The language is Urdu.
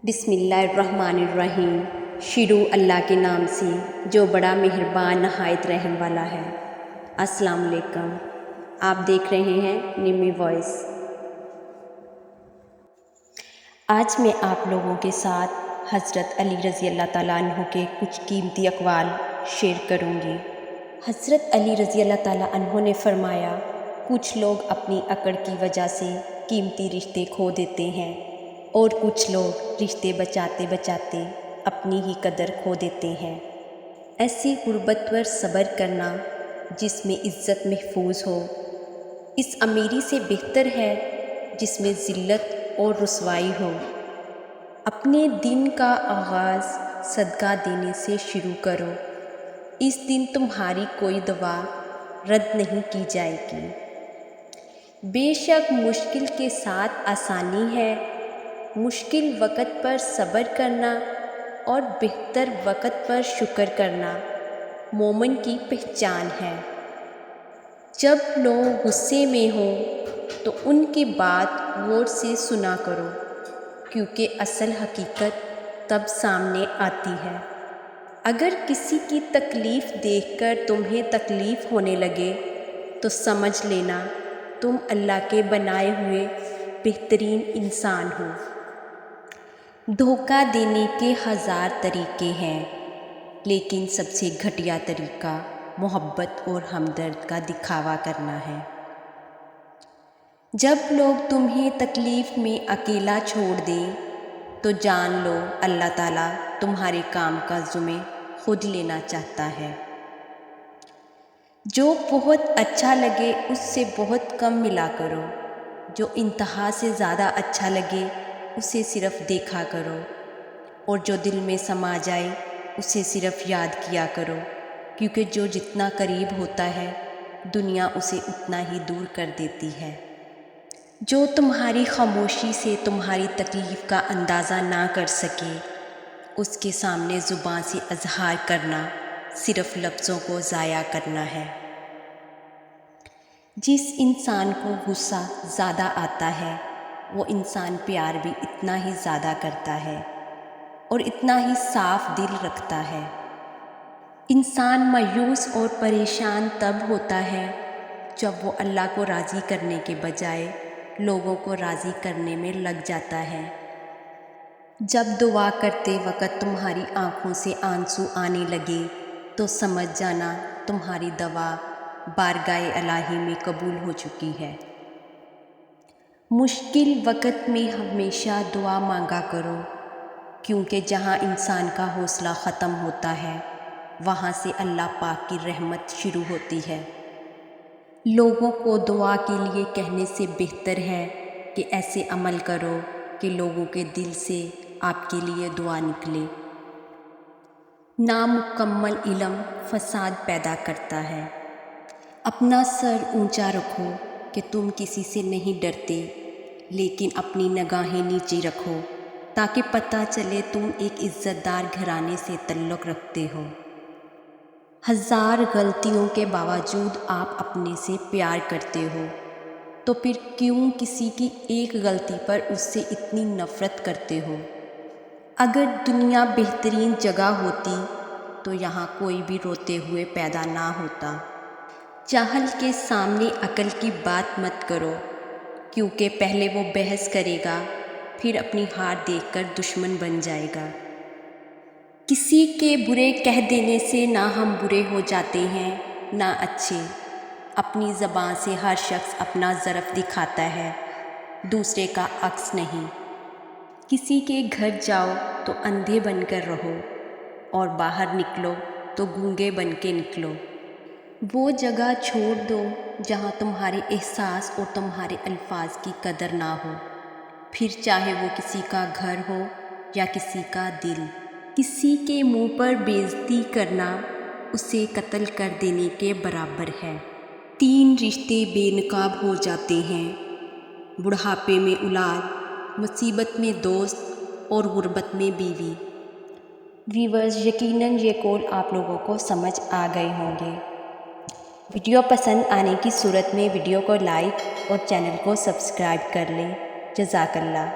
بسم اللہ الرحمن الرحیم۔ شروع اللہ کے نام سے جو بڑا مہربان نہایت رحم والا ہے۔ السلام علیکم، آپ دیکھ رہے ہیں نیمی وائس۔ آج میں آپ لوگوں کے ساتھ حضرت علی رضی اللہ تعالیٰ عنہ کے کچھ قیمتی اقوال شیئر کروں گی۔ حضرت علی رضی اللہ تعالیٰ عنہ نے فرمایا، کچھ لوگ اپنی اکڑ کی وجہ سے قیمتی رشتے کھو دیتے ہیں اور کچھ لوگ رشتے بچاتے بچاتے اپنی ہی قدر کھو دیتے ہیں۔ ایسی غربت پر صبر کرنا جس میں عزت محفوظ ہو، اس امیری سے بہتر ہے جس میں ذلت اور رسوائی ہو۔ اپنے دن کا آغاز صدقہ دینے سے شروع کرو، اس دن تمہاری کوئی دعا رد نہیں کی جائے گی۔ بے شک مشکل کے ساتھ آسانی ہے، مشکل وقت پر صبر کرنا اور بہتر وقت پر شکر کرنا مومن کی پہچان ہے۔ جب لوگ غصے میں ہوں تو ان کی بات غور سے سنا کرو، کیونکہ اصل حقیقت تب سامنے آتی ہے۔ اگر کسی کی تکلیف دیکھ کر تمہیں تکلیف ہونے لگے تو سمجھ لینا تم اللہ کے بنائے ہوئے بہترین انسان ہو۔ دھوکہ دینے کے ہزار طریقے ہیں، لیکن سب سے گھٹیا طریقہ محبت اور ہمدرد کا دکھاوا کرنا ہے۔ جب لوگ تمہیں تکلیف میں اکیلا چھوڑ دیں تو جان لو اللہ تعالیٰ تمہارے کام کا ذمہ خود لینا چاہتا ہے۔ جو بہت اچھا لگے اس سے بہت کم ملا کرو، جو انتہا سے زیادہ اچھا لگے اسے صرف دیکھا کرو، اور جو دل میں سما جائے اسے صرف یاد کیا کرو، کیونکہ جو جتنا قریب ہوتا ہے دنیا اسے اتنا ہی دور کر دیتی ہے۔ جو تمہاری خاموشی سے تمہاری تکلیف کا اندازہ نہ کر سکے، اس کے سامنے زبان سے اظہار کرنا صرف لفظوں کو ضائع کرنا ہے۔ جس انسان کو غصہ زیادہ آتا ہے وہ انسان پیار بھی اتنا ہی زیادہ کرتا ہے اور اتنا ہی صاف دل رکھتا ہے۔ انسان مایوس اور پریشان تب ہوتا ہے جب وہ اللہ کو راضی کرنے کے بجائے لوگوں کو راضی کرنے میں لگ جاتا ہے۔ جب دعا کرتے وقت تمہاری آنکھوں سے آنسو آنے لگے تو سمجھ جانا تمہاری دعا بارگاہ الہی میں قبول ہو چکی ہے۔ مشکل وقت میں ہمیشہ دعا مانگا کرو، کیونکہ جہاں انسان کا حوصلہ ختم ہوتا ہے وہاں سے اللہ پاک کی رحمت شروع ہوتی ہے۔ لوگوں کو دعا کے لیے کہنے سے بہتر ہے کہ ایسے عمل کرو کہ لوگوں کے دل سے آپ کے لیے دعا نکلے۔ نامکمل علم فساد پیدا کرتا ہے۔ اپنا سر اونچا رکھو کہ تم کسی سے نہیں ڈرتے، لیکن اپنی نگاہیں نیچے رکھو تاکہ پتہ چلے تم ایک عزت دار گھرانے سے تعلق رکھتے ہو۔ ہزار غلطیوں کے باوجود آپ اپنے سے پیار کرتے ہو، تو پھر کیوں کسی کی ایک غلطی پر اس سے اتنی نفرت کرتے ہو؟ اگر دنیا بہترین جگہ ہوتی تو یہاں کوئی بھی روتے ہوئے پیدا نہ ہوتا۔ جاہل کے سامنے عقل کی بات مت کرو، کیونکہ پہلے وہ بحث کرے گا پھر اپنی ہار دیکھ کر دشمن بن جائے گا۔ کسی کے برے کہہ دینے سے نہ ہم برے ہو جاتے ہیں نہ اچھے۔ اپنی زبان سے ہر شخص اپنا ظرف دکھاتا ہے، دوسرے کا عکس نہیں۔ کسی کے گھر جاؤ تو اندھے بن کر رہو اور باہر نکلو تو گونگے بن کے نکلو۔ وہ جگہ چھوڑ دو جہاں تمہارے احساس اور تمہارے الفاظ کی قدر نہ ہو، پھر چاہے وہ کسی کا گھر ہو یا کسی کا دل۔ کسی کے منہ پر بے عزتی کرنا اسے قتل کر دینے کے برابر ہے۔ 3 رشتے بے نقاب ہو جاتے ہیں: بڑھاپے میں اولاد، مصیبت میں دوست اور غربت میں بیوی۔ ویورز، یقیناً یہ قول آپ لوگوں کو سمجھ آ گئے ہوں گے۔ ویڈیو پسند آنے کی صورت میں ویڈیو کو لائک اور چینل کو سبسکرائب کر لیں۔ جزاک اللہ۔